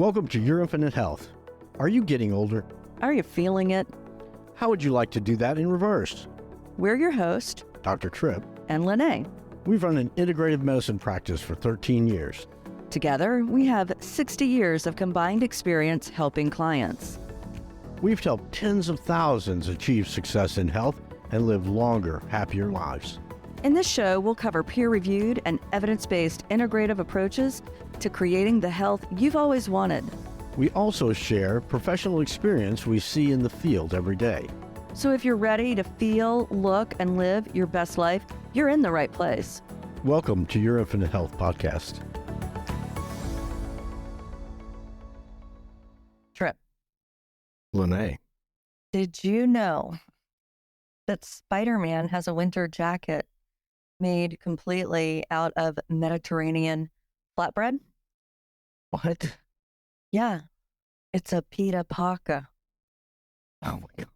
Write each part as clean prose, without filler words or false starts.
Welcome to Your Infinite Health. Are you getting older? Are you feeling it? How would you like to do that in reverse? We're your host, Dr. Tripp and LeNae. We've run an integrative medicine practice for 13 years. Together, we have 60 years of combined experience helping clients. We've helped tens of thousands achieve success in health and live longer, happier lives. In this show, we'll cover peer-reviewed and evidence-based integrative approaches to creating the health you've always wanted. We also share professional experience we see in the field every day. So if you're ready to feel, look, and live your best life, you're in the right place. Welcome to Your Infinite Health podcast. Tripp, LeNae. did you know that Spider-Man has a winter jacket made completely out of Mediterranean flatbread? What? Yeah, it's a pita parka. Oh my God.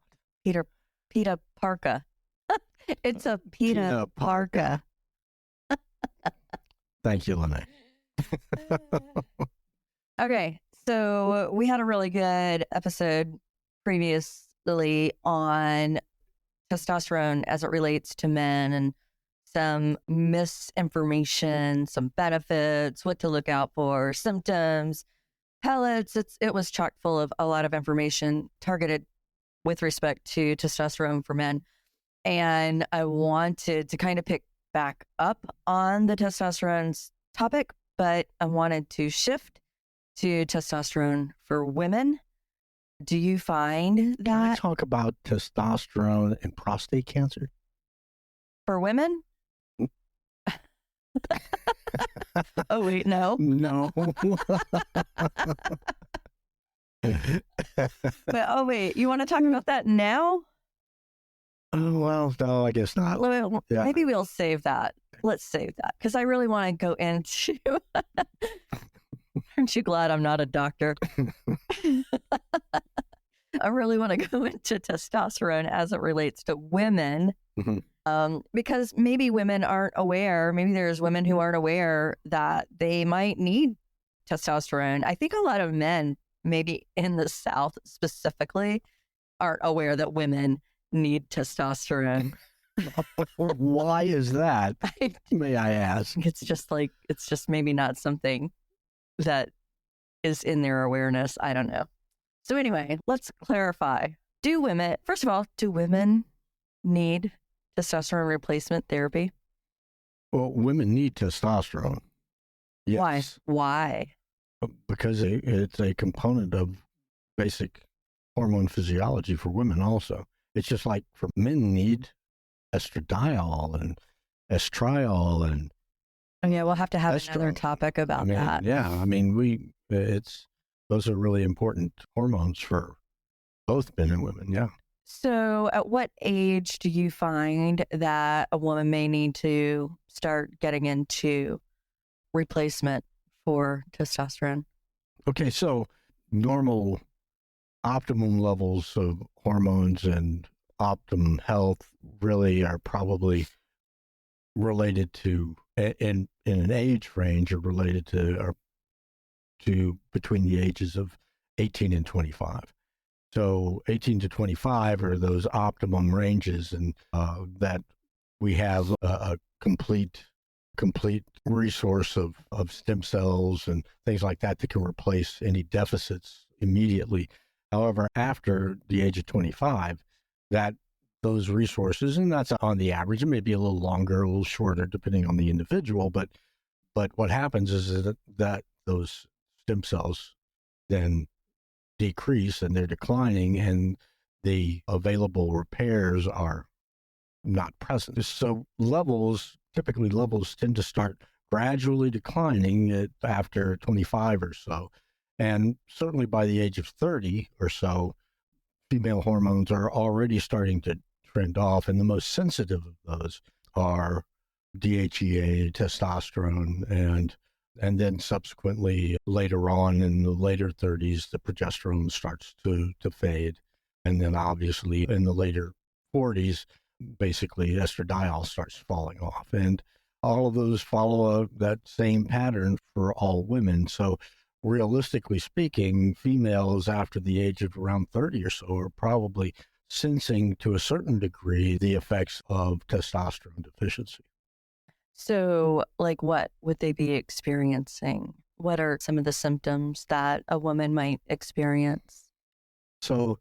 Pita parka. It's a pita parka. Thank you, LeNae. Okay, so we had a really good episode previously on testosterone as it relates to men and some misinformation, some benefits, what to look out for, symptoms, pellets. It was chock full of a lot of information targeted with respect to testosterone for men. And I wanted to kind of pick back up on the testosterone topic, but I wanted to shift to testosterone for women. Do you find Can we that talk about testosterone and prostate cancer? for women? Oh, wait, no. No. But, oh, wait, you want to talk about that now? Oh, well, no, I guess not. Well, Yeah. maybe we'll save that. Let's save that because I really want to go into. Aren't you glad I'm not a doctor? I really want to go into testosterone as it relates to women. Mhm. Because maybe women aren't aware, maybe there's women who aren't aware that they might need testosterone. I think a lot of men, maybe in the South specifically, aren't aware that women need testosterone. Why is that? May I ask? It's just maybe not something that is in their awareness. I don't know. So anyway, let's clarify. First of all, do women need testosterone replacement therapy? Well, women need testosterone. Yes. Why? Because it's a component of basic hormone physiology for women also. It's just like for men need estradiol and estriol and Oh, yeah, we'll have to have another estrone. topic about I mean, that. Yeah, I mean, those are really important hormones for both men and women, yeah. So at what age do you find that a woman may need to start getting into replacement for testosterone? Okay, so normal optimum levels of hormones and optimum health really are probably related to, in an age range, are related to between the ages of 18 and 25. So 18 to 25 are those optimum ranges, and that we have a complete resource of stem cells and things like that that can replace any deficits immediately. However, after the age of 25, that those resources, and that's on the average, it may be a little longer, a little shorter, depending on the individual, but what happens is that those stem cells then decrease and they're declining, and the available repairs are not present. So typically levels tend to start gradually declining after 25 or so. And certainly by the age of 30 or so, female hormones are already starting to trend off. And the most sensitive of those are DHEA, testosterone, and then subsequently later on in the later 30s, the progesterone starts to fade. And then obviously in the later 40s, basically estradiol starts falling off. And all of those follow that same pattern for all women. So realistically speaking, females after the age of around 30 or so are probably sensing to a certain degree the effects of testosterone deficiency. So, like, what would they be experiencing? What are some of the symptoms that a woman might experience? So,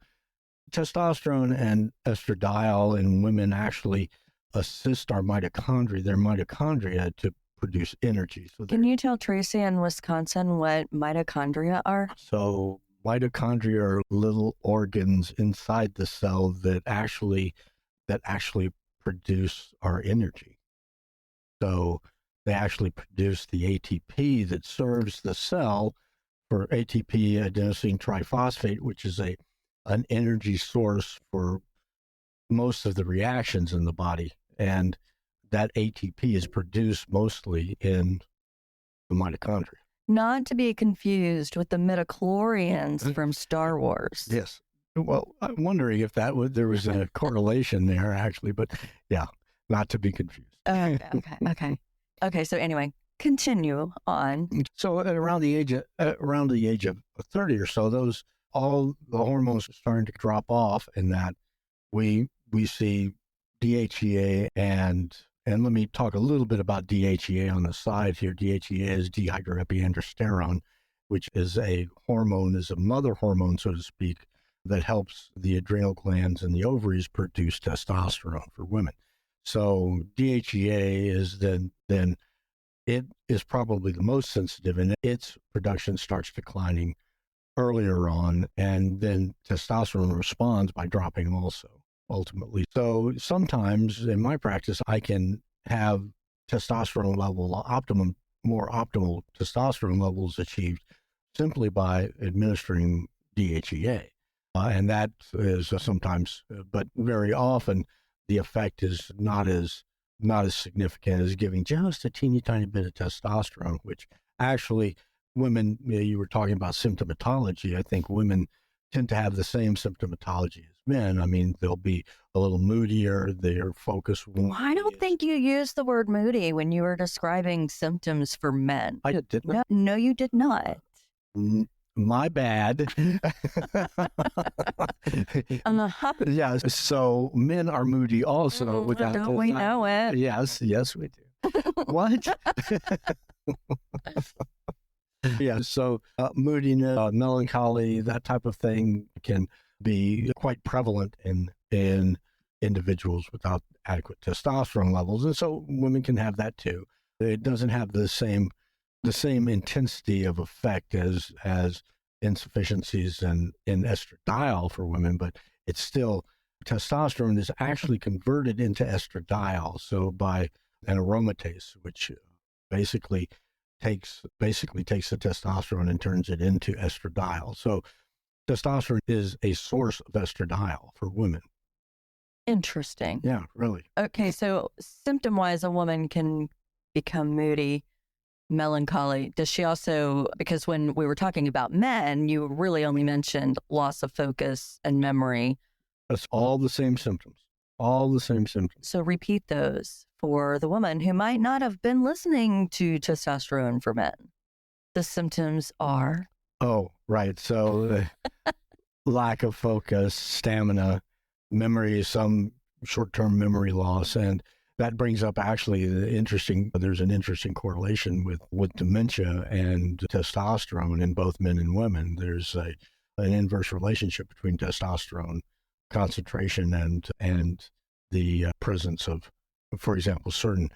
testosterone and estradiol in women actually assist their mitochondria to produce energy. Can you tell Tracy in Wisconsin what mitochondria are? So mitochondria are little organs inside the cell that actually produce our energy. So they actually produce the ATP that serves the cell for ATP adenosine triphosphate, which is an energy source for most of the reactions in the body. And that ATP is produced mostly in the mitochondria. Not to be confused with the midichlorians from Star Wars. Yes. Well, I'm wondering if there was a correlation there, actually, but yeah, not to be confused. Okay. So anyway, continue on. So around the age of 30 or so, all the hormones are starting to drop off, and that we see DHEA and let me talk a little bit about DHEA on the side here. DHEA is dehydroepiandrosterone, which is a mother hormone, so to speak, that helps the adrenal glands and the ovaries produce testosterone for women. So DHEA is then it is probably the most sensitive, and its production starts declining earlier on, and then testosterone responds by dropping also, ultimately. So sometimes in my practice, I can have testosterone level, more optimal testosterone levels achieved simply by administering DHEA. And that is sometimes, but very often, the effect is not as significant as giving just a teeny tiny bit of testosterone, which actually women, you were talking about symptomatology. I think women tend to have the same symptomatology as men. I mean, they'll be a little moodier, their focus won't. I don't think you used the word moody when you were describing symptoms for men. I didn't. No, you did not. My bad. Yeah, so men are moody also. Don't we know it? Yes, we do. What? Yeah, so moodiness, melancholy, that type of thing can be quite prevalent in individuals without adequate testosterone levels. And so women can have that too. It doesn't have the same intensity of effect as insufficiencies in estradiol for women, but it's still, testosterone is actually converted into estradiol. So by an aromatase, which basically takes the testosterone and turns it into estradiol. So testosterone is a source of estradiol for women. Interesting. Yeah, really. Okay, so symptom-wise, a woman can become moody, melancholy. Does she also, because when we were talking about men, you really only mentioned loss of focus and memory. That's all the same symptoms. So repeat those for the woman who might not have been listening to testosterone for men. The symptoms are? Oh, right. So lack of focus, stamina, memory, some short-term memory loss. And that brings up actually there's an interesting correlation with dementia and testosterone in both men and women. There's an inverse relationship between testosterone concentration and the presence of, for example, certain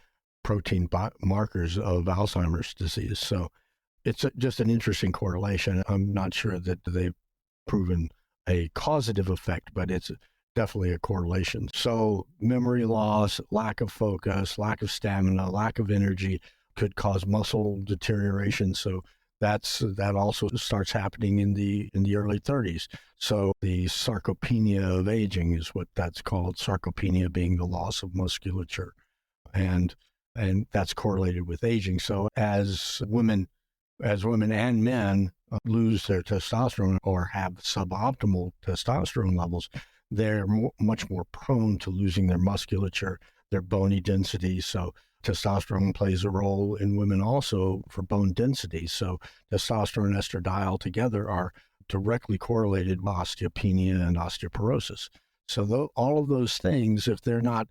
protein markers of Alzheimer's disease. So it's just an interesting correlation. I'm not sure that they've proven a causative effect, but it's definitely a correlation. So memory loss, lack of focus, lack of stamina, lack of energy could cause muscle deterioration. So that also starts happening in the early 30s. So the sarcopenia of aging is what that's called. Sarcopenia being the loss of musculature, and that's correlated with aging. So as women and men lose their testosterone or have suboptimal testosterone levels, they're much more prone to losing their musculature, their bony density. So Testosterone plays a role in women also for bone density. So testosterone and estradiol together are directly correlated with osteopenia and osteoporosis. So all of those things, if they're not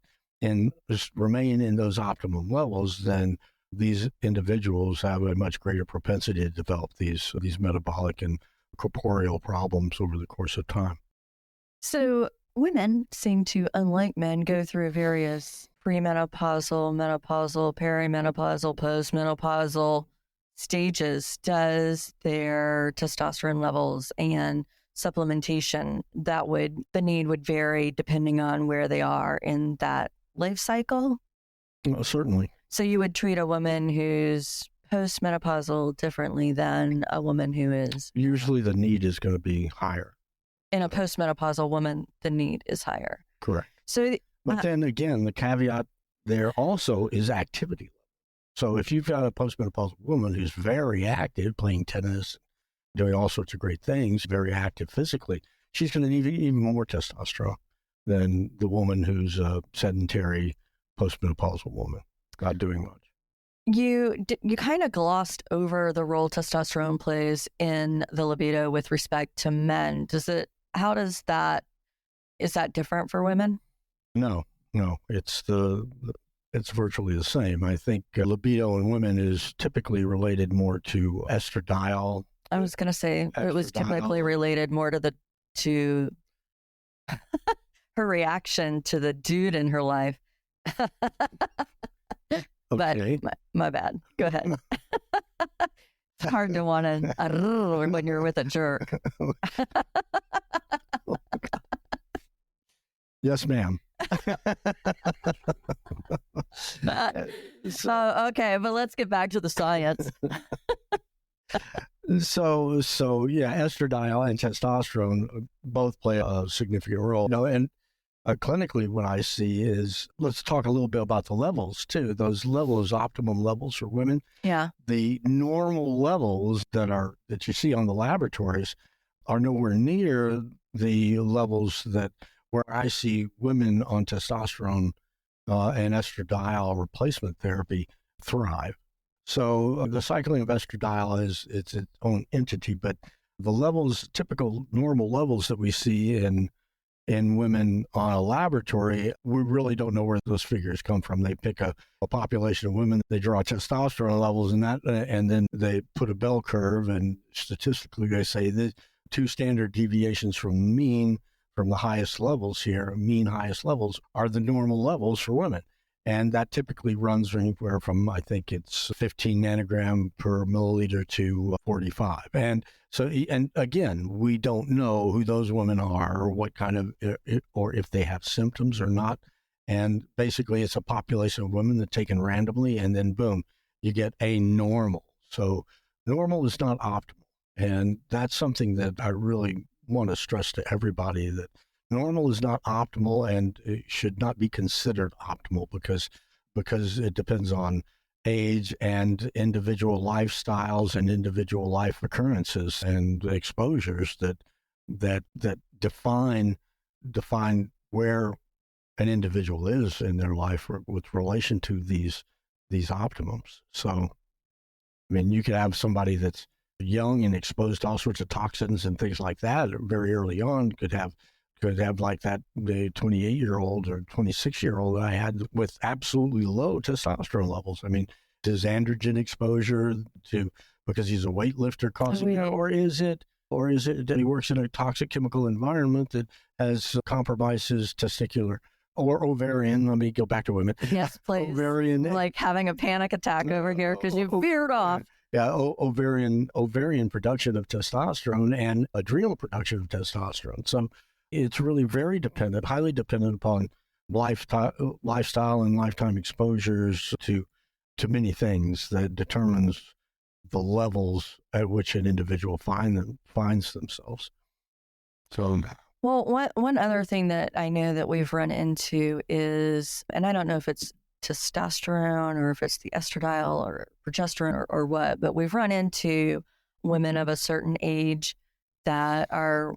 just remain in those optimum levels, then these individuals have a much greater propensity to develop these metabolic and corporeal problems over the course of time. So women seem to, unlike men, go through various premenopausal, menopausal, perimenopausal, postmenopausal stages. Does their testosterone levels and supplementation, the need would vary depending on where they are in that life cycle? Well, certainly. So you would treat a woman who's postmenopausal differently than a woman who is? Usually the need is going to be higher. In a postmenopausal woman, the need is higher. Correct. So, but then again, the caveat there also is activity. So if you've got a postmenopausal woman who's very active, playing tennis, doing all sorts of great things, very active physically, she's going to need even more testosterone than the woman who's a sedentary postmenopausal woman, not doing much. You kind of glossed over the role testosterone plays in the libido with respect to men. Is that different for women? No, it's virtually the same. I think libido in women is typically related more to estradiol. I was going to say it was typically related more to her reaction to the dude in her life. Okay. But my bad. Go ahead. It's hard to want to when you're with a jerk. Yes, ma'am. Okay, but let's get back to the science. So yeah, estradiol and testosterone both play a significant role. And clinically, what I see is, let's talk a little bit about the levels too. Those levels, optimum levels for women. Yeah. The normal levels that you see on the laboratories are nowhere near the levels where I see women on testosterone and estradiol replacement therapy thrive. So the cycling of estradiol is its own entity, but the levels, typical normal levels that we see in women on a laboratory, we really don't know where those figures come from. They pick a population of women, they draw testosterone levels in that, and then they put a bell curve, and statistically they say the two standard deviations from mean, from the highest levels here, mean highest levels, are the normal levels for women. And that typically runs anywhere from, I think it's 15 nanogram per milliliter to 45. And so, and again, we don't know who those women are or what kind of, or if they have symptoms or not. And basically it's a population of women that's taken randomly, and then boom, you get a normal. So normal is not optimal. And that's something that I really want to stress to everybody, that normal is not optimal, and it should not be considered optimal because it depends on age and individual lifestyles and individual life occurrences and exposures that define where an individual is in their life with relation to these optimums. So, I mean, you could have somebody that's young and exposed to all sorts of toxins and things like that very early on, could have like that the 28-year-old or 26-year-old I had with absolutely low testosterone levels. I mean, is androgen exposure because he's a weightlifter causing it, or is it that he works in a toxic chemical environment that has compromised his testicular or ovarian? Let me go back to women. Yes, please. Ovarian, like having a panic attack over here because you veered off. Yeah, ovarian production of testosterone and adrenal production of testosterone. So it's really very dependent, highly dependent upon lifestyle and lifetime exposures to many things that determines the levels at which an individual finds themselves. So, well, one other thing that I know that we've run into is, and I don't know if it's testosterone or if it's the estradiol or progesterone or what, but we've run into women of a certain age that are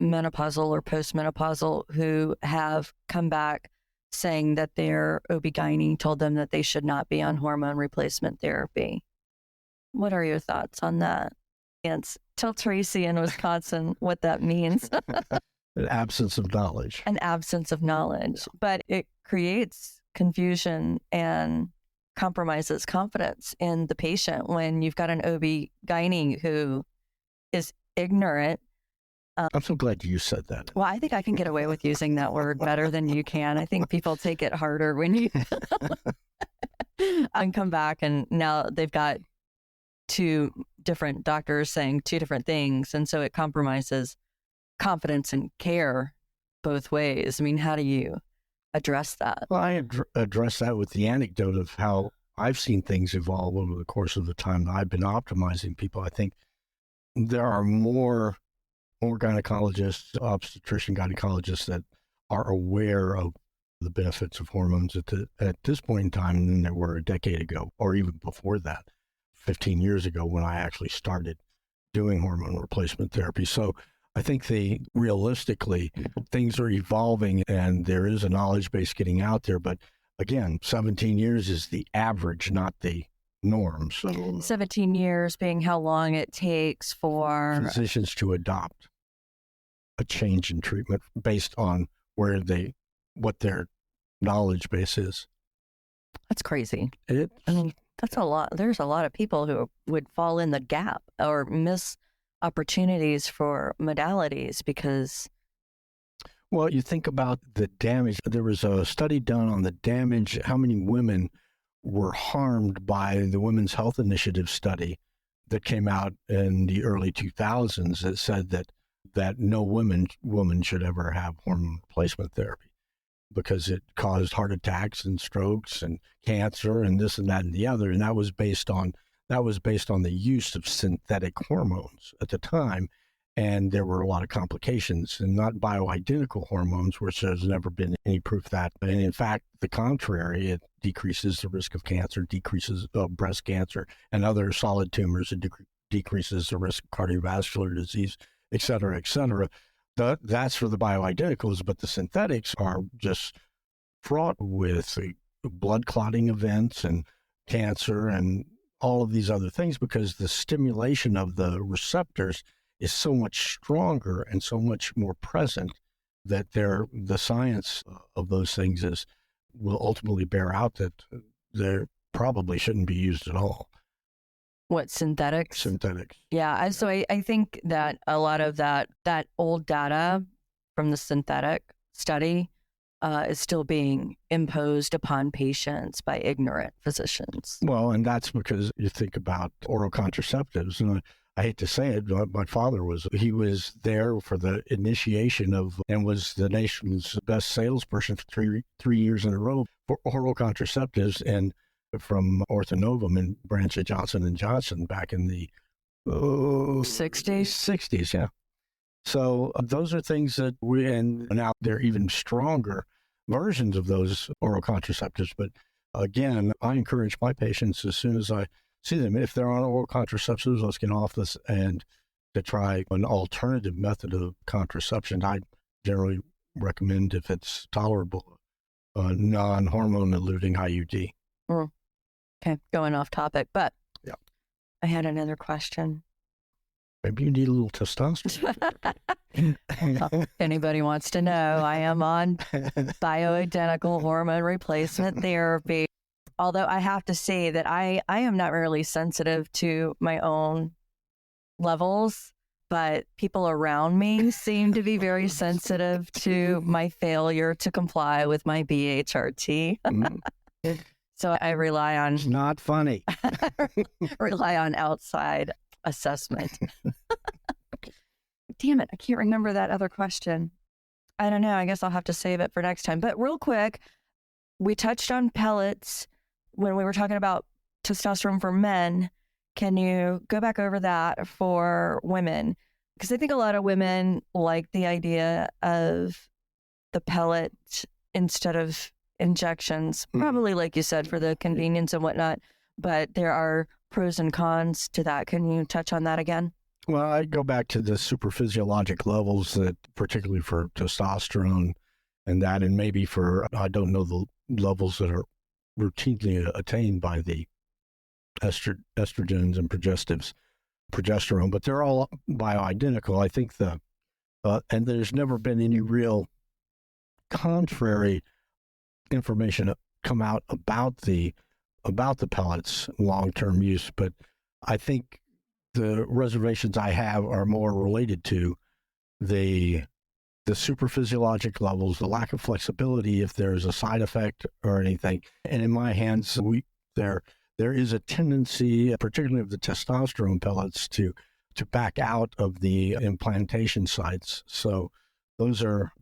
menopausal or postmenopausal who have come back saying that their OB-GYN told them that they should not be on hormone replacement therapy. What are your thoughts on that? And tell Tracy in Wisconsin what that means. An absence of knowledge. An absence of knowledge. But it creates confusion and compromises confidence in the patient when you've got an OB-GYN who is ignorant. I'm so glad you said that. Well, I think I can get away with using that word better than you can. I think people take it harder when you and come back and now they've got two different doctors saying two different things. And so it compromises confidence and care both ways. I mean, how do you address that? Well, I address that with the anecdote of how I've seen things evolve over the course of the time that I've been optimizing people. I think there are more gynecologists, obstetrician gynecologists that are aware of the benefits of hormones at this point in time than there were a decade ago, or even before that, 15 years ago when I actually started doing hormone replacement therapy. So I think realistically, things are evolving and there is a knowledge base getting out there. But again, 17 years is the average, not the norm. So 17 years being how long it takes for physicians to adopt a change in treatment based on what their knowledge base is. That's crazy. I mean, that's a lot. There's a lot of people who would fall in the gap or miss opportunities for modalities because. Well, you think about the damage. There was a study done on the damage, how many women were harmed by the Women's Health Initiative study that came out in the early 2000s that said that no woman should ever have hormone replacement therapy because it caused heart attacks and strokes and cancer and this and that and the other. And that was based on the use of synthetic hormones at the time. And there were a lot of complications and not bioidentical hormones, which there's never been any proof that. And in fact, the contrary, it decreases the risk of cancer, decreases breast cancer and other solid tumors. It decreases the risk of cardiovascular disease, et cetera, et cetera. That's for the bioidenticals, but the synthetics are just fraught with blood clotting events and cancer and all of these other things because the stimulation of the receptors is so much stronger and so much more present that the science of those things will ultimately bear out that they probably shouldn't be used at all. What, synthetics? Synthetics. Yeah. So I think that a lot of that old data from the synthetic study is still being imposed upon patients by ignorant physicians. Well, and that's because you think about oral contraceptives, and I hate to say it, but my father was there for the initiation of, and was the nation's best salesperson for three years in a row for oral contraceptives and from Orthonovum and branch of Johnson & Johnson back in the 60s? 60s, yeah. So those are things that and now they're even stronger versions of those oral contraceptives. But again, I encourage my patients as soon as I see them, if they're on oral contraceptives, let's get off this and to try an alternative method of contraception. I generally recommend, if it's tolerable, a non-hormone eluting IUD. Okay, going off topic, but yeah, I had another question. Maybe you need a little testosterone. If anybody wants to know, I am on bioidentical hormone replacement therapy. Although I have to say that I am not really sensitive to my own levels, but people around me seem to be very sensitive to my failure to comply with my BHRT. So I rely on... It's not funny. rely on outside assessment. Damn it, I can't remember that other question. I don't know. I guess I'll have to save it for next time. But real quick, we touched on pellets when we were talking about testosterone for men. Can you go back over that for women? Because I think a lot of women like the idea of the pellet instead of injections, probably like you said, for the convenience and whatnot. But there are pros and cons to that. Can you touch on that again? Well, I go back to the super physiologic levels that, particularly for testosterone, and maybe for, I don't know the levels that are routinely attained by the estrogens and progesterone, but they're all bioidentical. I think and there's never been any real contrary information come out about the pellets long-term use, but I think the reservations I have are more related to the superphysiologic levels, the lack of flexibility if there's a side effect or anything. And in my hands, there is a tendency, particularly of the testosterone pellets, to back out of the implantation sites. So those are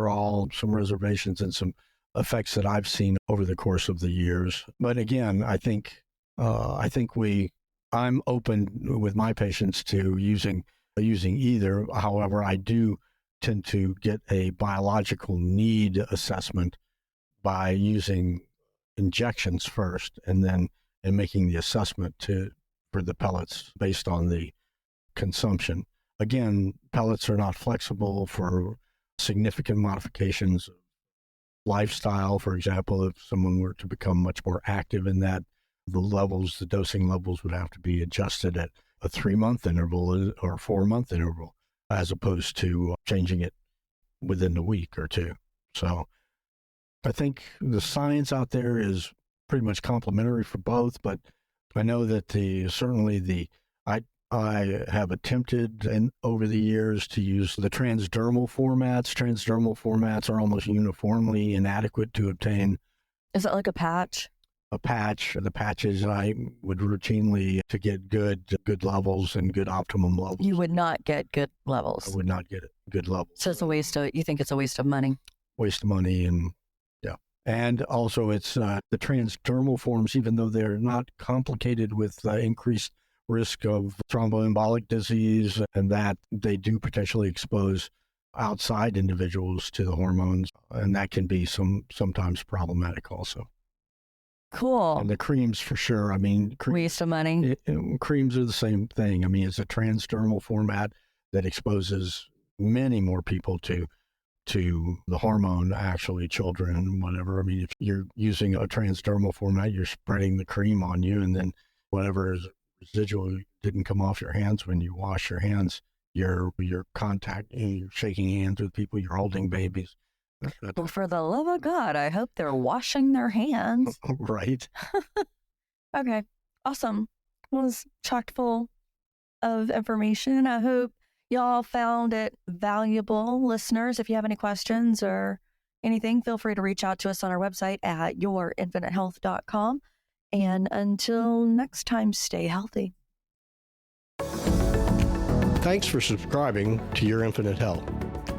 all some reservations and some effects that I've seen over the course of the years. But again, I think I'm open with my patients to using either. However, I do tend to get a biological need assessment by using injections first, and making the assessment for the pellets based on the consumption. Again, pellets are not flexible for significant modifications of lifestyle. For example, if someone were to become much more active in that, the dosing levels would have to be adjusted at a 3-month interval or 4-month interval, as opposed to changing it within a week or two. So I think the science out there is pretty much complementary for both, but I know that I have attempted over the years to use the transdermal formats. Transdermal formats are almost uniformly inadequate to obtain. Is it like a patch? A patch. The patches I would routinely, to get good levels and good optimum levels. You would not get good levels. I would not get good levels. So you think it's a waste of money? Waste of money, and yeah. And also it's the transdermal forms, even though they're not complicated with increased risk of thromboembolic disease, and that they do potentially expose outside individuals to the hormones, and that can be sometimes problematic also. Cool. And the creams, for sure. I mean, waste of money. Creams are the same thing. I mean, it's a transdermal format that exposes many more people to the hormone, actually, children and whatever. I mean, if you're using a transdermal format, you're spreading the cream on you, and then whatever is residual didn't come off your hands when you wash your hands. You're shaking hands with people, you're holding babies. Well, for the love of God, I hope they're washing their hands. Right. Okay. Awesome. It was chock full of information. I hope y'all found it valuable. Listeners, if you have any questions or anything, feel free to reach out to us on our website at yourinfinitehealth.com. And until next time, stay healthy. Thanks for subscribing to Your Infinite Health.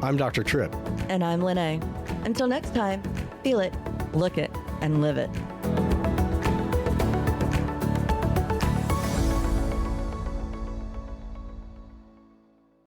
I'm Dr. Tripp. And I'm LeNae. Until next time, feel it, look it, and live it.